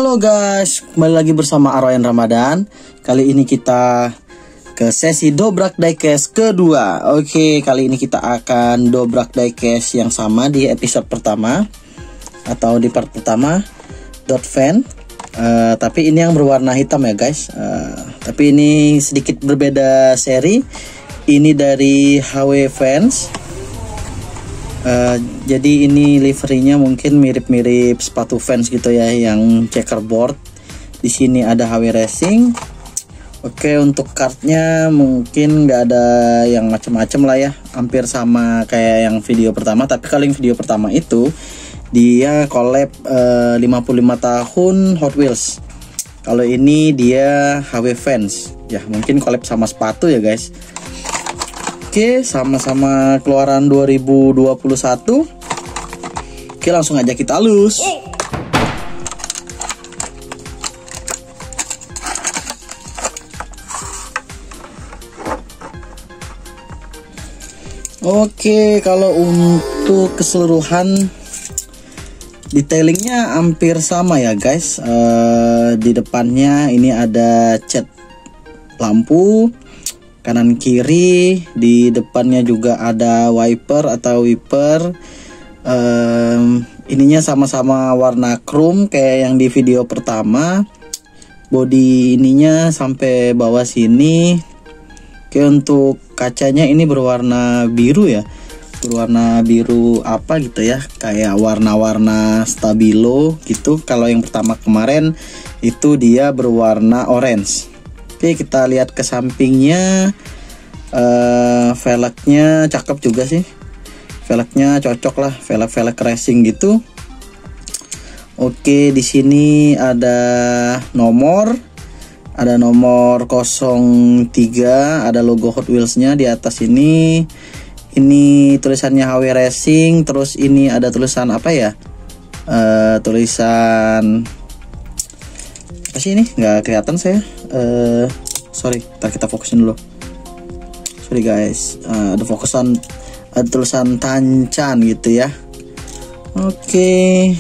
Halo guys, kembali lagi bersama Arwayan Ramadan. Kali ini kita ke sesi dobrak diecast kedua. Oke, kali ini kita akan dobrak diecast yang sama di episode pertama atau di part pertama dot fan. Tapi ini yang berwarna hitam ya guys. Tapi ini sedikit berbeda seri. Ini dari HW Fans. Jadi ini liverinya mungkin mirip-mirip sepatu Vans gitu ya, yang checkerboard. Di sini ada HW Racing. Oke, untuk kartnya mungkin nggak ada yang macam-macam lah ya, hampir sama kayak yang video pertama. Tapi kalau yang video pertama itu dia collab 55 tahun Hot Wheels. Kalau ini dia HW Fans ya, mungkin collab sama sepatu ya guys. Oke, sama-sama keluaran 2021. Oke, langsung aja kita halus. Oke, kalau untuk keseluruhan detailingnya hampir sama ya guys. Di depannya ini ada cat lampu, kanan kiri, di depannya juga ada wiper atau wiper. Ininya sama-sama warna chrome kayak yang di video pertama. Bodi ininya sampai bawah sini. Oke, untuk kacanya ini berwarna biru ya, berwarna biru apa gitu ya, kayak warna-warna stabilo gitu. Kalau yang pertama kemarin itu dia berwarna orange. Oke, kita lihat ke sampingnya. Velgnya cakep juga sih. Velgnya cocok lah, velg racing gitu. Oke, di sini ada nomor 03, ada logo Hot Wheels-nya di atas ini. Ini tulisannya HW Racing, terus ini ada tulisan apa ya? Tulisan apa sih ini? Nggak kelihatan saya. Sorry, ntar kita fokusin dulu. Sorry guys, ada tulisan Tanchan gitu ya. Oke.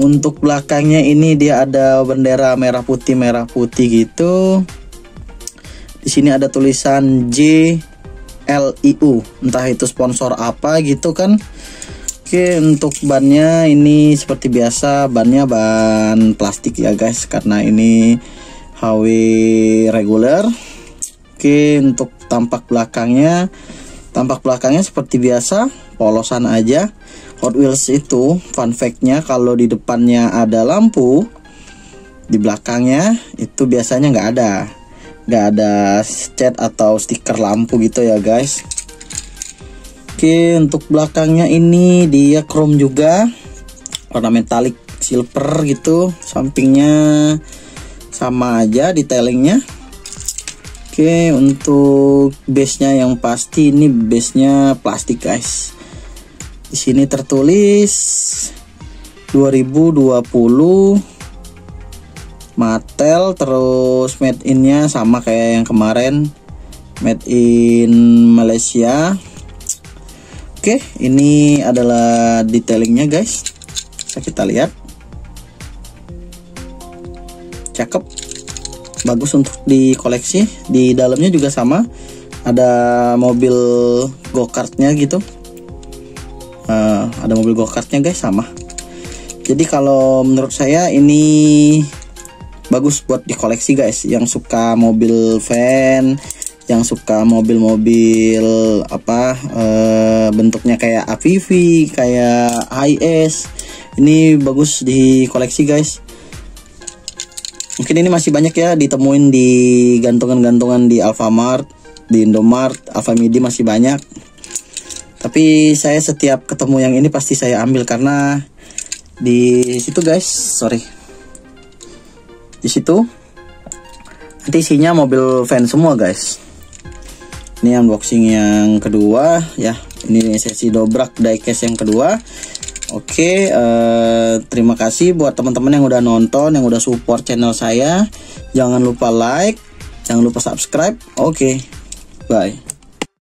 Untuk belakangnya ini dia ada bendera merah putih gitu. Di sini ada tulisan JLIU, entah itu sponsor apa gitu kan. Oke, untuk bannya ini seperti biasa, bannya ban plastik ya guys, karena ini HW reguler. Oke, untuk tampak belakangnya seperti biasa, polosan aja. Hot Wheels itu fun fact-nya, kalau di depannya ada lampu, di belakangnya itu biasanya nggak ada cat atau stiker lampu gitu ya guys. Oke, untuk belakangnya ini dia chrome juga, warna metalik silver gitu. Sampingnya sama aja detailingnya. Oke, untuk base-nya yang pasti ini base-nya plastik guys. Di sini tertulis 2020 Mattel, terus made in-nya sama kayak yang kemarin, made in Malaysia. Oke, ini adalah detailingnya guys. Kita lihat. Cakep. Bagus untuk dikoleksi. Di dalamnya juga sama. Ada mobil go-kartnya gitu. Ada mobil go-kartnya guys, sama. Jadi kalau menurut saya ini bagus buat dikoleksi guys. Yang suka mobil van, yang suka mobil-mobil apa bentuknya kayak AVV, kayak HS, ini bagus di koleksi guys. Mungkin ini masih banyak ya ditemuin di gantungan-gantungan di Alfamart, di Indomart, Alfamidi masih banyak. Tapi saya setiap ketemu yang ini pasti saya ambil, karena di situ guys, di situ nanti isinya mobil van semua guys. Ini unboxing yang kedua ya. Ini sesi dobrak diecast yang kedua. Oke, terima kasih buat teman-teman yang udah nonton, yang udah support channel saya. Jangan lupa like, jangan lupa subscribe. Oke, bye.